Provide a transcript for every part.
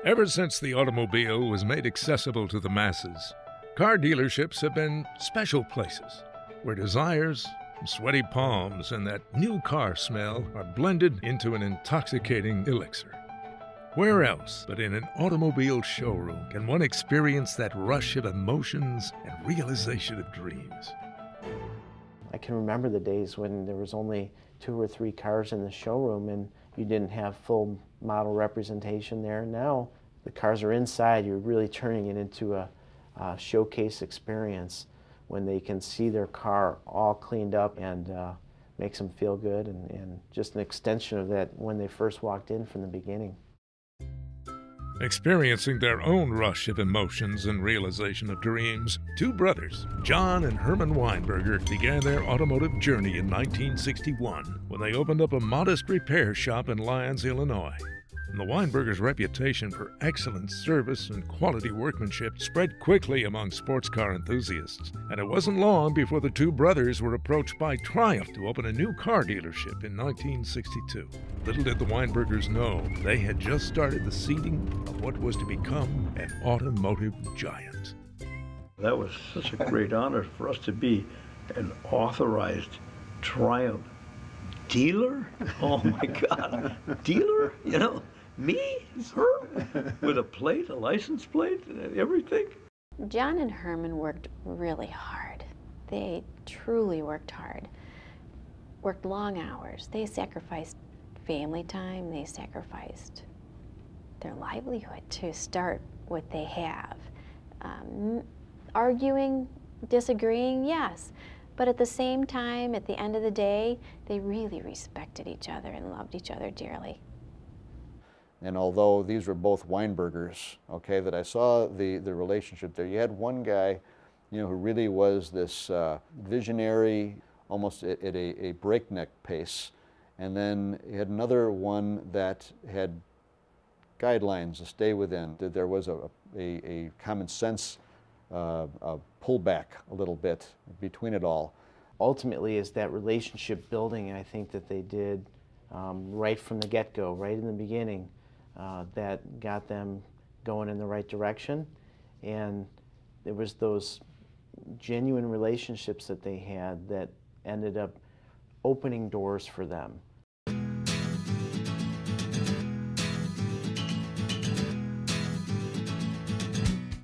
Ever since the automobile was made accessible to the masses, car dealerships have been special places where desires, sweaty palms, and that new car smell are blended into an intoxicating elixir. Where else but in an automobile showroom can one experience that rush of emotions and realization of dreams? I can remember the days when there was only 2 or 3 cars in the showroom and you didn't have full model representation there. Now the cars are inside. You're really turning it into a showcase experience when they can see their car all cleaned up and makes them feel good, and just an extension of that when they first walked in from the beginning. Experiencing their own rush of emotions and realization of dreams, two brothers, John and Herman Weinberger, began their automotive journey in 1961 when they opened up a modest repair shop in Lyons, Illinois. And the Weinbergers' reputation for excellent service and quality workmanship spread quickly among sports car enthusiasts, and it wasn't long before the two brothers were approached by Triumph to open a new car dealership in 1962. Little did the Weinbergers know they had just started the seeding of what was to become an automotive giant. That was such a great honor for us to be an authorized Triumph dealer. Oh my God, dealer? You know, me, her, with a plate, a license plate, everything. John and Herman worked really hard. They truly worked hard, worked long hours. They sacrificed family time, they sacrificed their livelihood to start what they have. Arguing, disagreeing, yes, but at the same time, at the end of the day, they really respected each other and loved each other dearly. And although these were both Weinbergers, okay, that I saw the relationship there. You had one guy, you know, who really was this visionary, almost at a breakneck pace. And then you had another one that had guidelines to stay within. That there was a common sense pullback a little bit between it all. Ultimately, is that relationship building, and I think that they did right from the get-go, right in the beginning, that got them going in the right direction. And there was those genuine relationships that they had that ended up opening doors for them.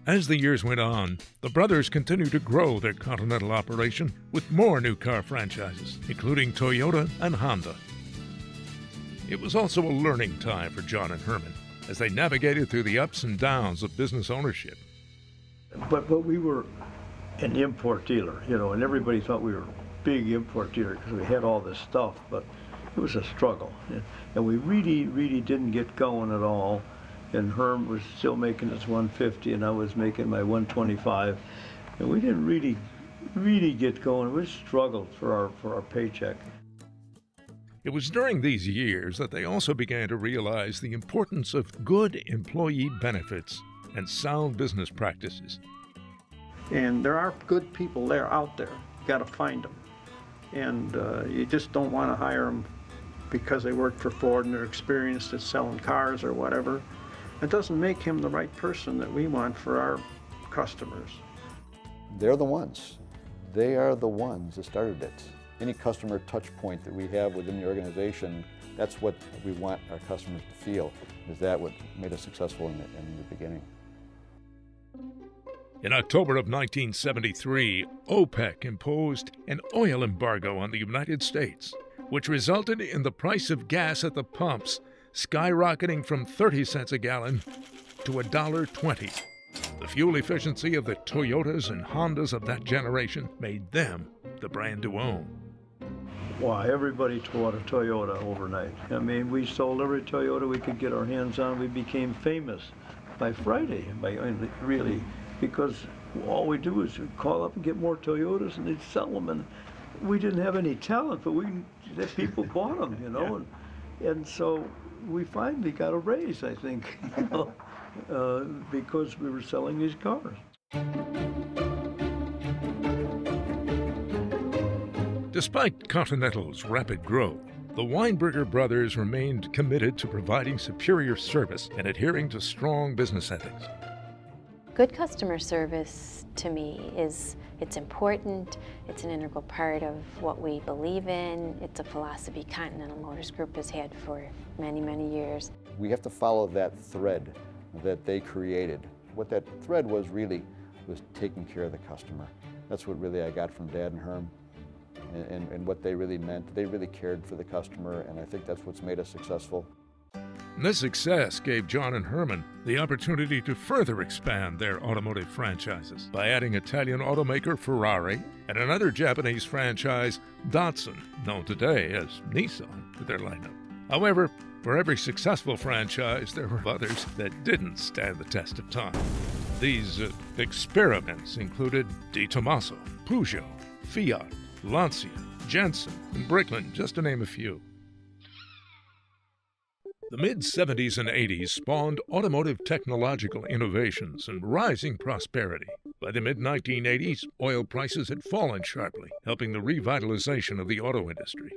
As the years went on, the brothers continued to grow their Continental operation with more new car franchises, including Toyota and Honda. It was also a learning time for John and Herman as they navigated through the ups and downs of business ownership. But we were an import dealer, you know, and everybody thought we were a big import dealer because we had all this stuff, but it was a struggle. And we really didn't get going at all. And Herm was still making his 150 and I was making my 125. And we didn't really get going. We struggled for our paycheck. It was during these years that they also began to realize the importance of good employee benefits and sound business practices. And there are good people there out there. You got to find them. And you just don't want to hire them because they work for Ford and they're experienced at selling cars or whatever. It doesn't make him the right person that we want for our customers. They're the ones. They are the ones that started it. Any customer touch point that we have within the organization, that's what we want our customers to feel, is that what made us successful in the beginning. In October of 1973, OPEC imposed an oil embargo on the United States, which resulted in the price of gas at the pumps skyrocketing from 30 cents a gallon to $1.20. The fuel efficiency of the Toyotas and Hondas of that generation made them the brand to own. Wow, everybody bought a Toyota overnight. I mean, we sold every Toyota we could get our hands on. We became famous by Friday, really, because all we do is call up and get more Toyotas and they'd sell them. And we didn't have any talent, but the people bought them, you know. And so we finally got a raise, I think, you know, because we were selling these cars. Despite Continental's rapid growth, The Weinberger brothers remained committed to providing superior service and adhering to strong business ethics. Good customer service, to me, it's important. It's an integral part of what we believe in. It's a philosophy Continental Motors Group has had for many, many years. We have to follow that thread that they created. What that thread was really was taking care of the customer. That's what really I got from Dad and Herm, and what they really meant. They really cared for the customer, and I think that's what's made us successful. This success gave John and Herman the opportunity to further expand their automotive franchises by adding Italian automaker Ferrari and another Japanese franchise, Datsun, known today as Nissan, to their lineup. However, for every successful franchise, there were others that didn't stand the test of time. These experiments included Di Tommaso, Peugeot, Fiat, Lancia, Jensen, and Bricklin, just to name a few. The mid-70s and 80s spawned automotive technological innovations and rising prosperity. By the mid-1980s, oil prices had fallen sharply, helping the revitalization of the auto industry.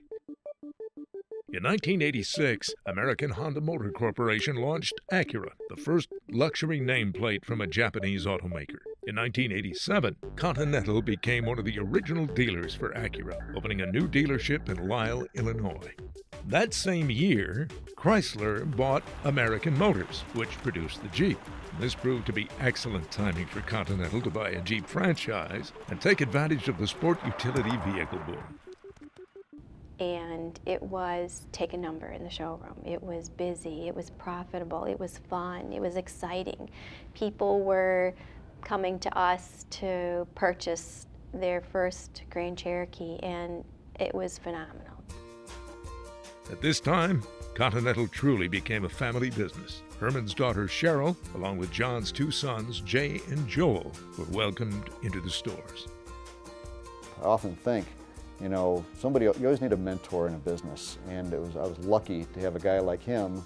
In 1986, American Honda Motor Corporation launched Acura, the first luxury nameplate from a Japanese automaker. In 1987, Continental became one of the original dealers for Acura, opening a new dealership in Lisle, Illinois. That same year, Chrysler bought American Motors, which produced the Jeep. This proved to be excellent timing for Continental to buy a Jeep franchise and take advantage of the sport utility vehicle boom. And it was take a number in the showroom. It was busy, it was profitable, it was fun, it was exciting. People were coming to us to purchase their first Grand Cherokee, and it was phenomenal. At this time, Continental truly became a family business. Herman's daughter Cheryl, along with John's two sons, Jay and Joel, were welcomed into the stores. I often think, you know, you always need a mentor in a business, and I was lucky to have a guy like him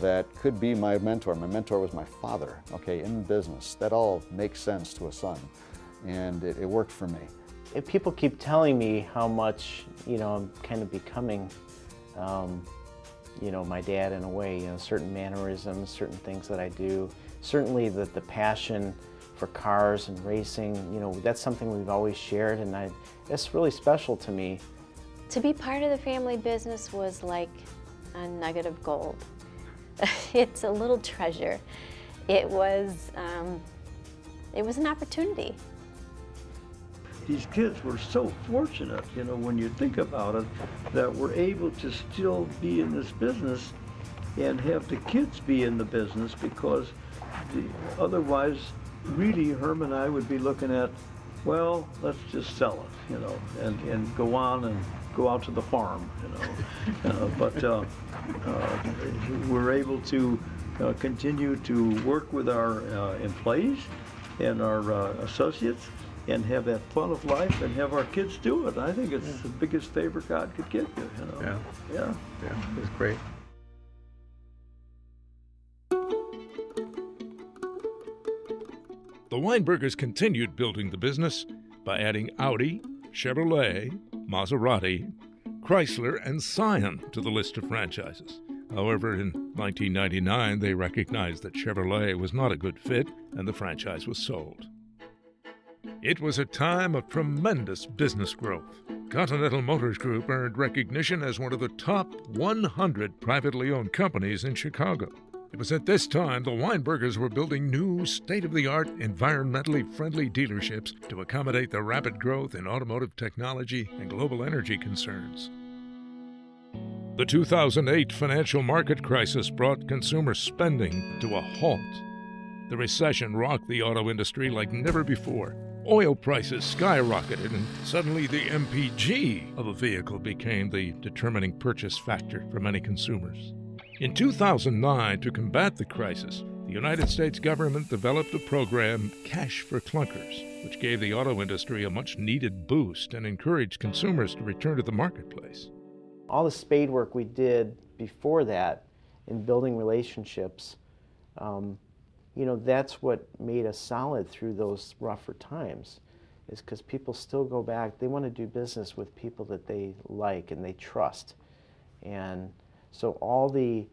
that could be my mentor. My mentor was my father, okay, in business. That all makes sense to a son, and it worked for me. If people keep telling me how much, you know, I'm kind of becoming, you know, my dad in a way, you know, certain mannerisms, certain things that I do. Certainly the passion for cars and racing, you know, that's something we've always shared, and it's really special to me. To be part of the family business was like a nugget of gold. It's a little treasure. It was an opportunity. These kids were so fortunate, you know, when you think about it, that we're able to still be in this business and have the kids be in the business, because otherwise, really, Herm and I would be looking at, well, let's just sell it, you know, and go on and go out to the farm, you know. But we're able to continue to work with our employees and our associates and have that fun of life and have our kids do it. I think it's the biggest favor God could give you, you know. Yeah, it's great. The Weinbergers continued building the business by adding Audi, Chevrolet, Maserati, Chrysler, and Scion to the list of franchises. However, in 1999, they recognized that Chevrolet was not a good fit, and the franchise was sold. It was a time of tremendous business growth. Continental Motors Group earned recognition as one of the top 100 privately owned companies in Chicago. It was at this time the Weinbergers were building new, state-of-the-art, environmentally friendly dealerships to accommodate the rapid growth in automotive technology and global energy concerns. The 2008 financial market crisis brought consumer spending to a halt. The recession rocked the auto industry like never before. Oil prices skyrocketed, and suddenly the MPG of a vehicle became the determining purchase factor for many consumers. In 2009, to combat the crisis, the United States government developed a program, Cash for Clunkers, which gave the auto industry a much-needed boost and encouraged consumers to return to the marketplace. All the spade work we did before that in building relationships, you know, that's what made us solid through those rougher times, is because people still go back. They want to do business with people that they like and they trust. And so all the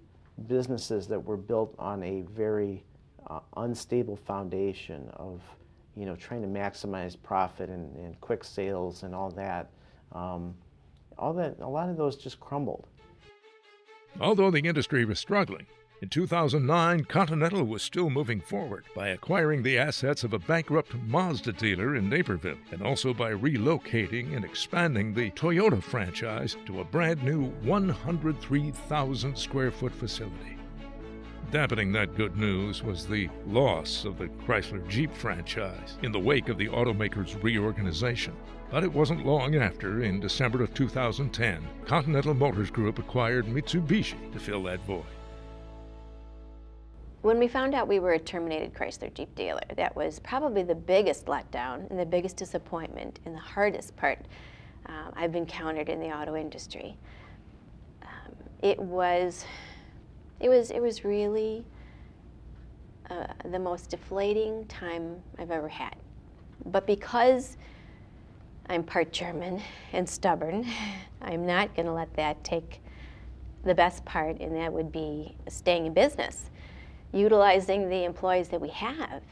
businesses that were built on a very unstable foundation of, you know, trying to maximize profit and quick sales and all that, a lot of those just crumbled. Although the industry was struggling, in 2009, Continental was still moving forward by acquiring the assets of a bankrupt Mazda dealer in Naperville, and also by relocating and expanding the Toyota franchise to a brand new 103,000 square foot facility. Dampening that good news was the loss of the Chrysler Jeep franchise in the wake of the automaker's reorganization. But it wasn't long after, in December of 2010, Continental Motors Group acquired Mitsubishi to fill that void. When we found out we were a terminated Chrysler Jeep dealer, that was probably the biggest letdown and the biggest disappointment and the hardest part I've encountered in the auto industry. It was really the most deflating time I've ever had. But because I'm part German and stubborn, I'm not going to let that take the best part, and that would be staying in business, utilizing the employees that we have.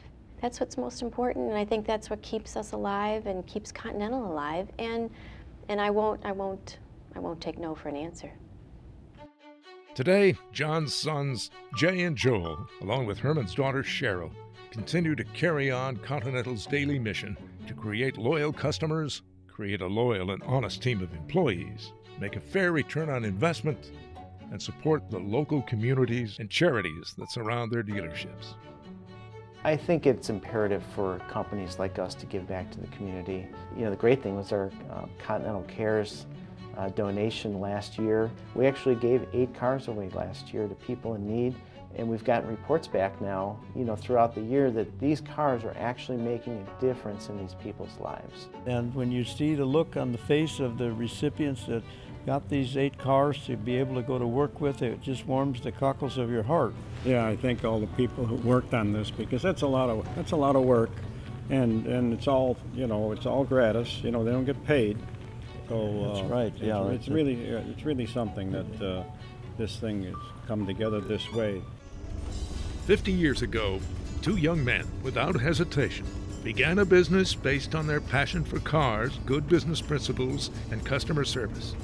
That's what's most important, and I think that's what keeps us alive and keeps Continental alive. And I won't take no for an answer. Today, John's sons, Jay and Joel, along with Herman's daughter Cheryl, continue to carry on Continental's daily mission to create loyal customers, create a loyal and honest team of employees, make a fair return on investment, and support the local communities and charities that surround their dealerships. I think it's imperative for companies like us to give back to the community. You know, the great thing was our Continental Cares donation last year. We actually gave 8 cars away last year to people in need, and we've gotten reports back now, you know, throughout the year that these cars are actually making a difference in these people's lives. And when you see the look on the face of the recipients that got these 8 cars to be able to go to work with, it just warms the cockles of your heart. Yeah, I thank all the people who worked on this, because that's a lot of work, and it's all, you know, it's all gratis. You know, they don't get paid. So That's right. Yeah, it's really something that this thing has come together this way. 50 years ago, 2 young men, without hesitation, began a business based on their passion for cars, good business principles, and customer service.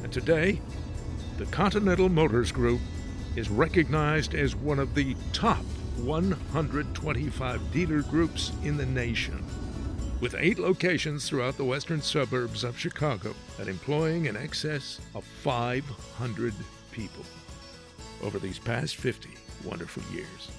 And today, the Continental Motors Group is recognized as one of the top 125 dealer groups in the nation, with 8 locations throughout the western suburbs of Chicago and employing in excess of 500 people over these past 50 wonderful years.